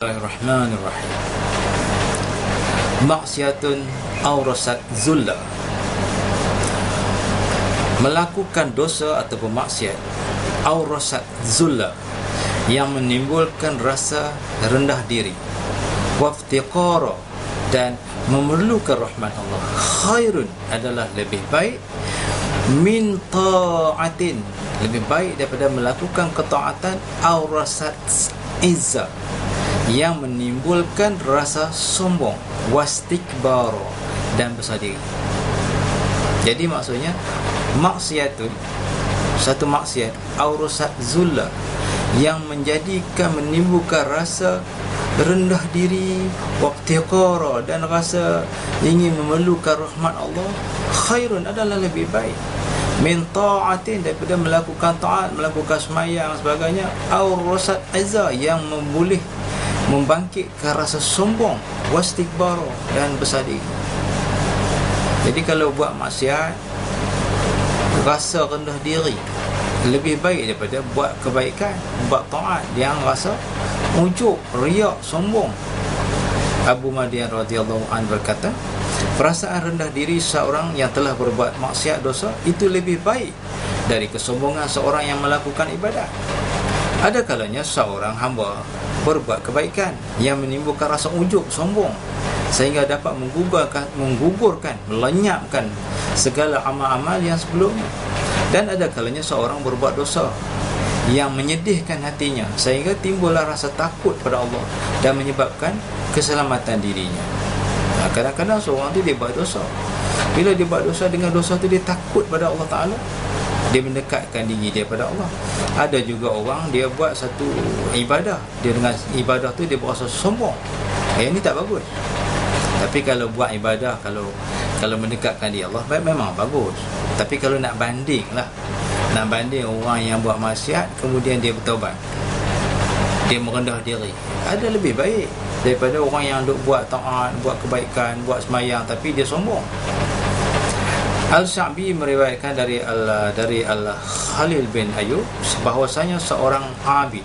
Bismillahirrahmanirrahim. Maksiatun awrasat zulla. Melakukan dosa ataupun maksiat awrasat zulla yang menimbulkan rasa rendah diri, waftiqara, dan memerlukan rahmat Allah. Khairun adalah lebih baik min ta'atin, lebih baik daripada melakukan ketaatan awrasat izza yang menimbulkan rasa sombong, wastikbar, dan besar diri. Jadi maksudnya maksiat tu, satu maksiat awrasat zulla yang menjadikan, menimbulkan rasa rendah diri, waqtiqara, dan rasa ingin memerlukan rahmat Allah. Khairun adalah lebih baik min ta'atin, daripada melakukan taat, melakukan semayang sebagainya, awrasat izza yang boleh membangkitkan rasa sombong, wastikbar, dan besar diri. Jadi kalau buat maksiat, rasa rendah diri lebih baik daripada buat kebaikan, buat taat yang rasa ujub, riak, sombong. Abu Madian radhiyallahu anhu berkata, perasaan rendah diri seorang yang telah berbuat maksiat dosa itu lebih baik dari kesombongan seorang yang melakukan ibadat. Ada kalanya seorang hamba berbuat kebaikan yang menimbulkan rasa ujub, sombong, sehingga dapat menggugurkan, melenyapkan segala amal-amal yang sebelumnya. Dan ada kalanya seorang berbuat dosa yang menyedihkan hatinya, sehingga timbullah rasa takut pada Allah dan menyebabkan keselamatan dirinya. Kadang-kadang seorang tu dia buat dosa. Bila dia buat dosa, dengan dosa tu dia takut pada Allah Ta'ala, dia mendekatkan diri dia pada Allah. Ada juga orang dia buat satu ibadah, dia dengan ibadah tu dia berasa sombong. Ini tak bagus. Tapi kalau buat ibadah, kalau mendekatkan diri Allah, memang bagus. Tapi kalau nak banding orang yang buat maksiat kemudian dia bertaubat, dia merendah diri, ada lebih baik daripada orang yang duk buat taat, buat kebaikan, buat semayang tapi dia sombong. Al-Sya'bi meriwayatkan dari Al-Khalil bin Ayub bahawasanya seorang abid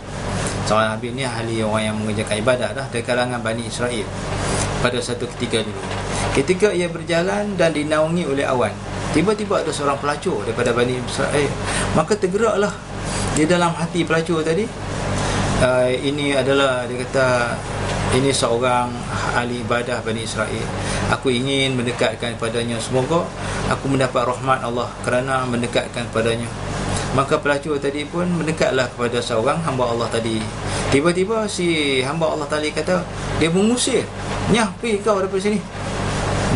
ni ahli orang yang mengerjakan ibadat dari kalangan Bani Israel pada satu ketika dulu. Ketika ia berjalan dan dinaungi oleh awan, tiba-tiba ada seorang pelacur daripada Bani Israel. Maka tergeraklah di dalam hati pelacur tadi, ini adalah, dia kata, ini seorang ahli ibadah Bani Israel. Aku ingin mendekatkan padanya, semoga aku mendapat rahmat Allah kerana mendekatkan padanya. Maka pelacur tadi pun mendekatlah kepada seorang hamba Allah tadi. Tiba-tiba si hamba Allah tadi kata, dia mengusir, "Nyah, pergi kau daripada sini."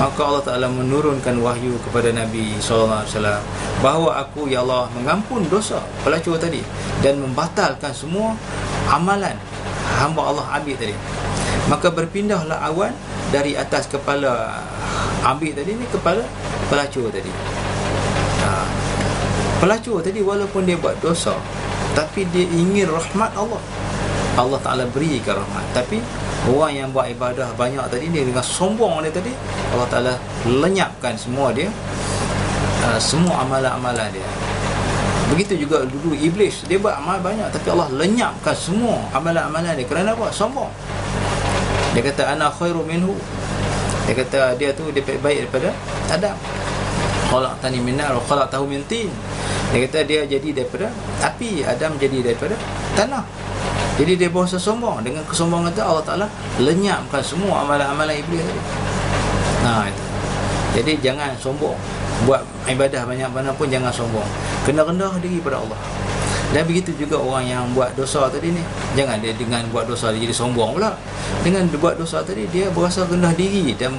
Maka Allah Ta'ala menurunkan wahyu kepada Nabi SAW bahawa aku, ya Allah, mengampun dosa pelacur tadi dan membatalkan semua amalan hamba Allah abid tadi. Maka berpindahlah awan dari atas kepala abid tadi ni kepala pelacur tadi. Pelacur tadi walaupun dia buat dosa, tapi dia ingin rahmat Allah, Allah Ta'ala berikan rahmat. Tapi orang yang buat ibadah banyak tadi, dia dengan sombong dia tadi, Allah Ta'ala lenyapkan semua dia, semua amalan-amalan dia. Begitu juga dulu iblis, dia buat amal banyak tapi Allah lenyapkan semua amalan-amalan dia. Kerana apa? Sombong. Dia kata ana khairu minhu. Dia kata dia tu dia baik daripada Adam. Khalaqtani min nar wa khalaqtahu min tin. Dia kata dia jadi daripada api, Adam jadi daripada tanah. Jadi dia berasa sombong. Dengan kesombongan itu Allah Ta'ala lenyapkan semua amalan-amalan iblis tadi. Itu. Jadi jangan sombong. Buat ibadah banyak mana pun jangan sombong. Kena rendah diri pada Allah. Dan begitu juga orang yang buat dosa tadi ni, jangan dia dengan buat dosa dia jadi sombong pula. Dengan buat dosa tadi dia berasa rendah diri dan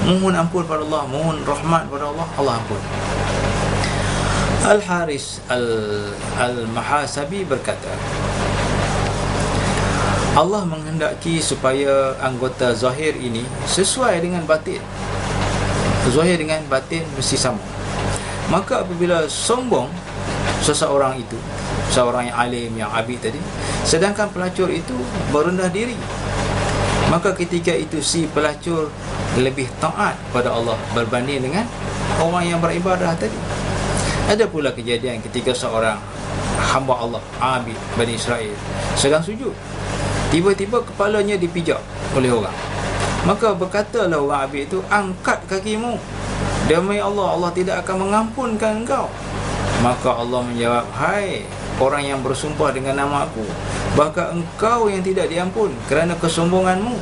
mohon ampun pada Allah, mohon rahmat pada Allah, Allah ampun. Al-Haris Al-Mahasabi berkata, Allah menghendaki supaya anggota zahir ini sesuai dengan batin. Zahir dengan batin mesti sama. Maka apabila sombong seseorang itu, seorang yang alim, yang abid tadi, sedangkan pelacur itu berendah diri, maka ketika itu si pelacur lebih taat pada Allah berbanding dengan orang yang beribadah tadi. Ada pula kejadian ketika seorang hamba Allah, abid Bani Israel, sedang sujud. Tiba-tiba kepalanya dipijak oleh orang. Maka berkatalah orang Abid itu, angkat kakimu, demi Allah, Allah tidak akan mengampunkan engkau. Maka Allah menjawab, hai orang yang bersumpah dengan nama aku, bahkan engkau yang tidak diampun kerana kesombonganmu.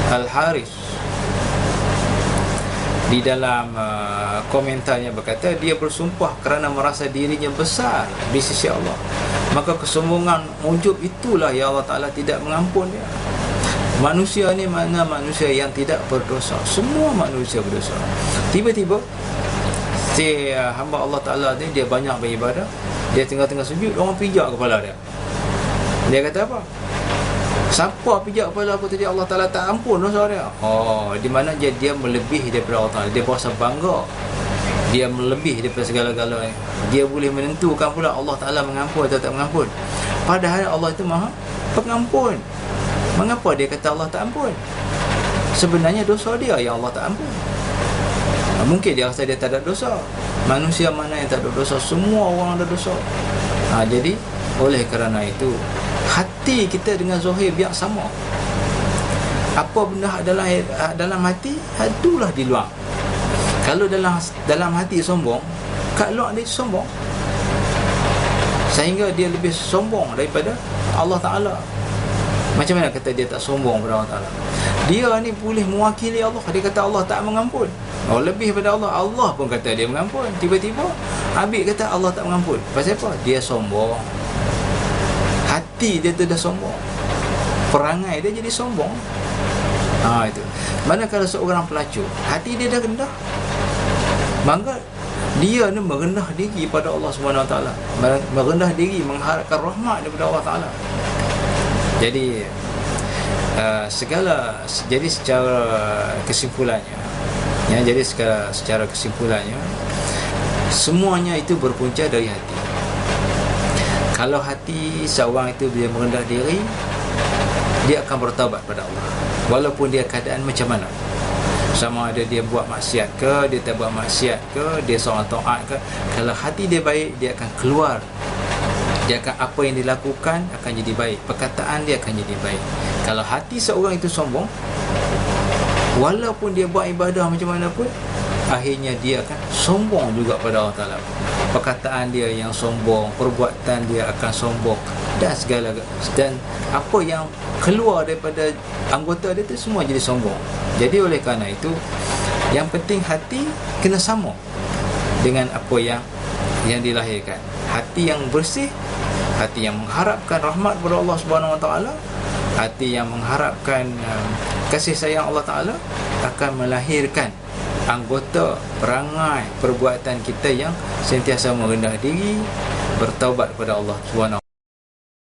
Al-Haris di dalam komentarnya berkata, dia bersumpah kerana merasa dirinya besar di sisi Allah, maka kesombongan ujub itulah yang Allah Ta'ala tidak mengampun dia. Manusia ni mana manusia yang tidak berdosa? Semua manusia berdosa. Tiba-tiba si hamba Allah Ta'ala ni, dia banyak beribadah, dia tengah-tengah sujud, orang pijak kepala dia. Dia kata apa? Siapa pijak kepala aku tadi? Allah Ta'ala tak ampun dosa dia. Oh, di mana dia melebihi daripada Allah Ta'ala. Dia berasa bangga, dia melebih daripada segala-galanya. Dia boleh menentukan pula Allah Ta'ala mengampun atau tak mengampun, padahal Allah itu Maha Pengampun. Mengapa dia kata Allah tak ampun? Sebenarnya dosa dia yang Allah tak ampun. Mungkin dia rasa dia tak ada dosa. Manusia mana yang tak ada dosa? Semua orang ada dosa. Jadi oleh kerana itu, hati kita dengan zahir biar sama. Apa benda dalam hati, itulah di luar. Kalau dalam hati sombong, kat luar dia sombong, sehingga dia lebih sombong daripada Allah Ta'ala. Macam mana kata dia tak sombong pada Allah Ta'ala? Dia ni boleh mewakili Allah. Dia kata Allah tak mengampun. Lebih pada Allah. Allah pun kata dia mengampun. Tiba-tiba Abid kata Allah tak mengampun. Pasal apa? Dia sombong. Hati dia tu dah sombong, perangai dia jadi sombong. Itu. Manakala seorang pelacur, hati dia dah rendah, maka dia ni merendah diri pada Allah Subhanahu Wa Taala, merendah diri mengharapkan rahmat daripada Allah Taala. Jadi jadi secara kesimpulannya, secara kesimpulannya, semuanya itu berpunca dari hati. Kalau hati seorang itu dia merendah diri, dia akan bertaubat pada Allah, walaupun dia keadaan macam mana. Sama ada dia buat maksiat ke, dia tak buat maksiat ke, dia seorang taat ke, kalau hati dia baik, dia akan keluar. Dia akan, apa yang dilakukan akan jadi baik, perkataan dia akan jadi baik. Kalau hati seorang itu sombong, walaupun dia buat ibadah macam mana pun, akhirnya dia akan sombong juga pada Allah Ta'ala. Perkataan dia yang sombong, perbuatan dia akan sombong, dan segala, dan apa yang keluar daripada anggota dia tu semua jadi sombong. Jadi oleh kerana itu, yang penting hati kena sama dengan apa yang dilahirkan. Hati yang bersih, hati yang mengharapkan rahmat kepada Allah Subhanahu Wa Taala, hati yang mengharapkan kasih sayang Allah Ta'ala, akan melahirkan anggota, perangai, perbuatan kita yang sentiasa merendah diri, bertaubat kepada Allah Subhanahu